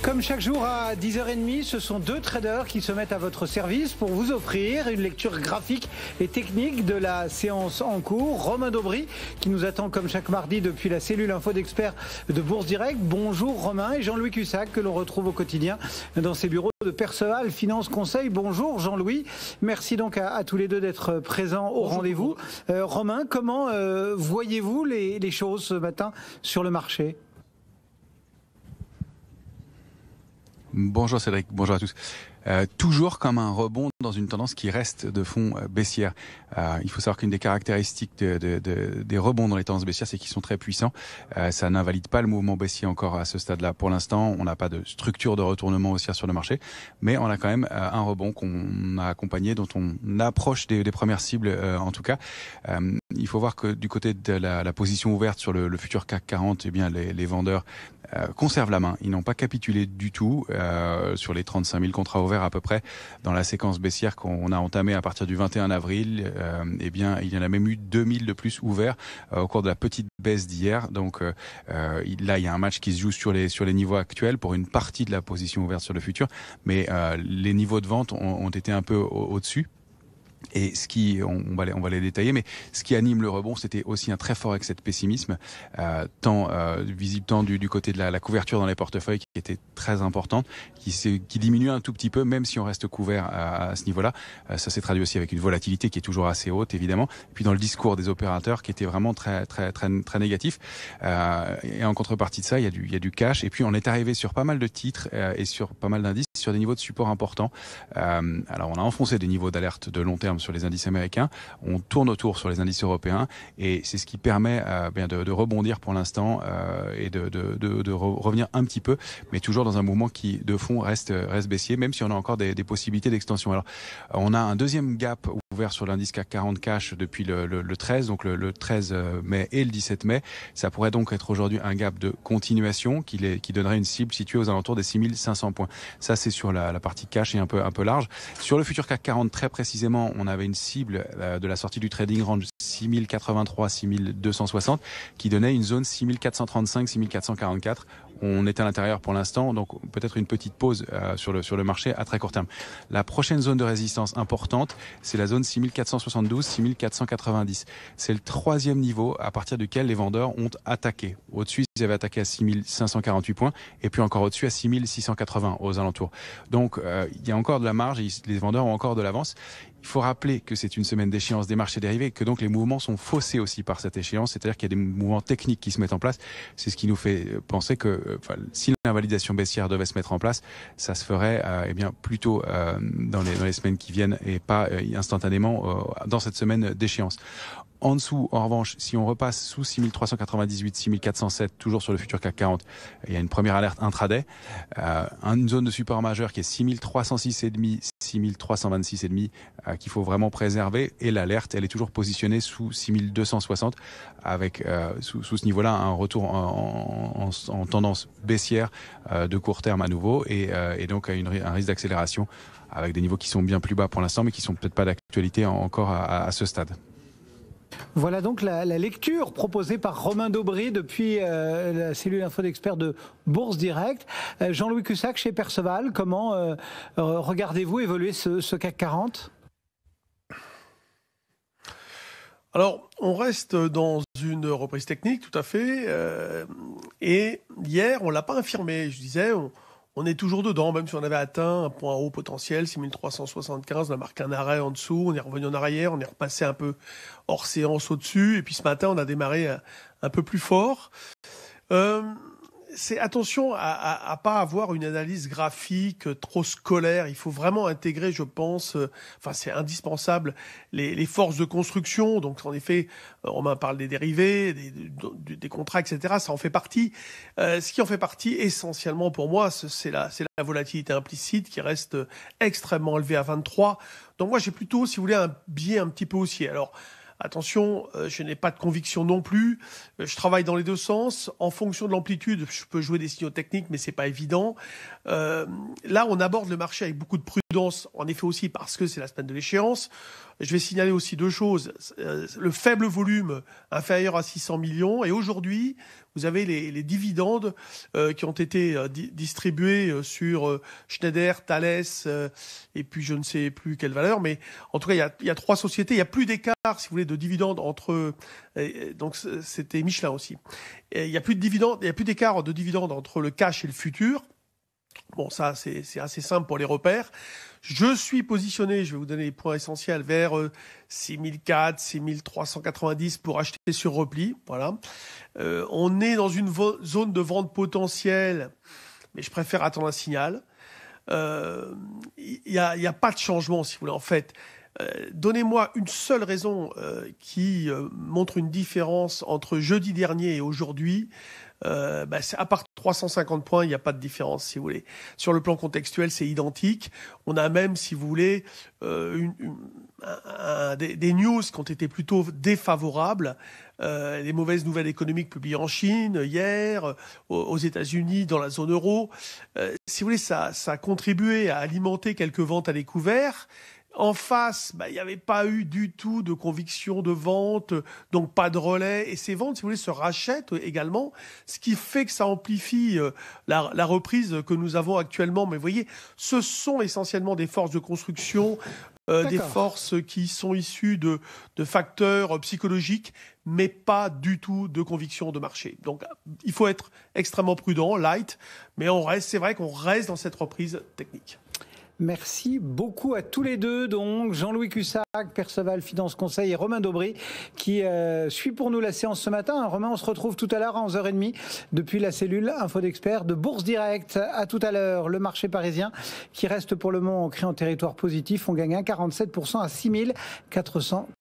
Comme chaque jour à 10h30, ce sont deux traders qui se mettent à votre service pour vous offrir une lecture graphique et technique de la séance en cours. Romain Daubry, qui nous attend comme chaque mardi depuis la cellule info d'experts de Bourse Direct. Bonjour Romain, et Jean-Louis Cussac, que l'on retrouve au quotidien dans ses bureaux de Perceval Finance Conseil. Bonjour Jean-Louis, merci donc à tous les deux d'être présents au rendez-vous. Romain, comment voyez-vous les choses ce matin sur le marché ? Bonjour Cédric, bonjour à tous. Toujours comme un rebond dans une tendance qui reste de fond baissière. Il faut savoir qu'une des caractéristiques des rebonds dans les tendances baissières, c'est qu'ils sont très puissants. Ça n'invalide pas le mouvement baissier encore à ce stade-là. Pour l'instant, on n'a pas de structure de retournement haussière sur le marché, mais on a quand même un rebond qu'on a accompagné, dont on approche des premières cibles en tout cas. Il faut voir que du côté de la position ouverte sur le futur CAC 40, eh bien les vendeurs conservent la main. Ils n'ont pas capitulé du tout sur les 35 000 contrats ouverts à peu près dans la séquence baissière qu'on a entamée à partir du 21 avril. Eh bien, il y en a même eu 2000 de plus ouverts au cours de la petite baisse d'hier. Donc là, il y a un match qui se joue sur les niveaux actuels pour une partie de la position ouverte sur le futur, mais les niveaux de vente ont été un peu au-dessus. Et on va les détailler, mais ce qui anime le rebond, c'était aussi un très fort excès de pessimisme, visible tant du côté de la couverture dans les portefeuilles qui était très importante, qui diminue un tout petit peu, même si on reste couvert à ce niveau-là. Ça s'est traduit aussi avec une volatilité qui est toujours assez haute, évidemment. Et puis dans le discours des opérateurs qui était vraiment très très très très négatif. Et en contrepartie de ça, il y a du cash. Et puis on est arrivé sur pas mal de titres et sur pas mal d'indices, sur des niveaux de support importants. Alors on a enfoncé des niveaux d'alerte de long terme sur les indices américains, on tourne autour sur les indices européens, et c'est ce qui permet de rebondir pour l'instant et de revenir un petit peu, mais toujours dans un mouvement qui de fond reste baissier, même si on a encore des possibilités d'extension. Alors on a un deuxième gap ouvert sur l'indice CAC 40 cash depuis le 13, donc le 13 mai et le 17 mai. Ça pourrait donc être aujourd'hui un gap de continuation qui donnerait une cible située aux alentours des 6500 points. Ça, c'est sur la partie cash et un peu large. Sur le futur CAC 40, très précisément, on avait une cible de la sortie du trading range 6083, 6260 qui donnait une zone 6435, 6444. On est à l'intérieur pour l'instant, donc peut-être une petite pause sur le marché à très court terme. La prochaine zone de résistance importante, c'est la zone 6472, 6490. C'est le troisième niveau à partir duquel les vendeurs ont attaqué. Au-dessus, ils avaient attaqué à 6548 points, et puis encore au-dessus à 6680 aux alentours. Donc il y a encore de la marge, et les vendeurs ont encore de l'avance. Il faut rappeler que c'est une semaine d'échéance des marchés dérivés, que donc les mouvements sont faussés aussi par cette échéance, c'est-à-dire qu'il y a des mouvements techniques qui se mettent en place. C'est ce qui nous fait penser que si l'invalidation baissière devait se mettre en place, ça se ferait plutôt dans les semaines qui viennent et pas instantanément dans cette semaine d'échéance. En dessous, en revanche, si on repasse sous 6398, 6407, toujours sur le futur CAC 40, il y a une première alerte intraday, une zone de support majeure qui est 6306,5, 6326,5 qu'il faut vraiment préserver, et l'alerte, elle est toujours positionnée sous 6260 avec sous ce niveau-là un retour en tendance baissière de court terme à nouveau, et donc un risque d'accélération avec des niveaux qui sont bien plus bas pour l'instant, mais qui sont peut-être pas d'actualité encore à ce stade. Voilà donc la lecture proposée par Romain Daubry depuis la cellule info d'experts de Bourse Direct. Jean-Louis Cussac chez Perceval, comment regardez-vous évoluer ce CAC 40 ? Alors, on reste dans une reprise technique, tout à fait. Et hier, on ne l'a pas infirmé. Je disais, on est toujours dedans, même si on avait atteint un point haut potentiel, 6375, on a marqué un arrêt en dessous, on est revenu en arrière, on est repassé un peu hors séance au-dessus, et puis ce matin, on a démarré un peu plus fort. C'est attention à pas avoir une analyse graphique trop scolaire. Il faut vraiment intégrer, je pense, c'est indispensable, les forces de construction. Donc, en effet, Romain parle des dérivés, des contrats, etc. Ça en fait partie. Ce qui en fait partie, essentiellement pour moi, c'est la volatilité implicite qui reste extrêmement élevée à 23. Donc, moi, j'ai plutôt, si vous voulez, un biais un petit peu haussier. Alors, attention, je n'ai pas de conviction non plus. Je travaille dans les deux sens. En fonction de l'amplitude, je peux jouer des signaux techniques, mais c'est pas évident. Là, on aborde le marché avec beaucoup de prudence. prudence, en effet aussi parce que c'est la semaine de l'échéance. Je vais signaler aussi deux choses. Le faible volume inférieur à 600 millions. Et aujourd'hui, vous avez les dividendes qui ont été distribués sur Schneider, Thales et puis je ne sais plus quelle valeur. Mais en tout cas, il y a trois sociétés. Il n'y a plus d'écart, si vous voulez, de dividendes entre... donc c'était Michelin aussi. Et il n'y a plus de dividendes, il n'y a plus d'écart de dividendes entre le cash et le futur. Bon, ça, c'est assez simple pour les repères. Je suis positionné, je vais vous donner les points essentiels, vers 6004, 6390 pour acheter sur repli. Voilà. On est dans une zone de vente potentielle, mais je préfère attendre un signal. Il y a pas de changement, si vous voulez, en fait. Donnez-moi une seule raison qui montre une différence entre jeudi dernier et aujourd'hui. À part 350 points, il n'y a pas de différence, si vous voulez. Sur le plan contextuel, c'est identique. On a même, si vous voulez, des news qui ont été plutôt défavorables. Les mauvaises nouvelles économiques publiées en Chine hier, aux États-Unis, dans la zone euro. Si vous voulez, ça a contribué à alimenter quelques ventes à découvert. En face, il n'y avait pas eu du tout de conviction de vente, donc pas de relais. Et ces ventes, si vous voulez, se rachètent également, ce qui fait que ça amplifie la reprise que nous avons actuellement. Mais vous voyez, ce sont essentiellement des forces de construction, des forces qui sont issues de facteurs psychologiques, mais pas du tout de conviction de marché. Donc, il faut être extrêmement prudent, light, mais c'est vrai qu'on reste dans cette reprise technique. Merci beaucoup à tous les deux, donc Jean-Louis Cussac, Perceval Finance Conseil et Romain Daubry qui suit pour nous la séance ce matin. Romain, on se retrouve tout à l'heure à 11h30 depuis la cellule Info d'Experts de Bourse Direct. À tout à l'heure, le marché parisien qui reste pour le moment ancré en territoire positif. On gagne 1,47% à 6400.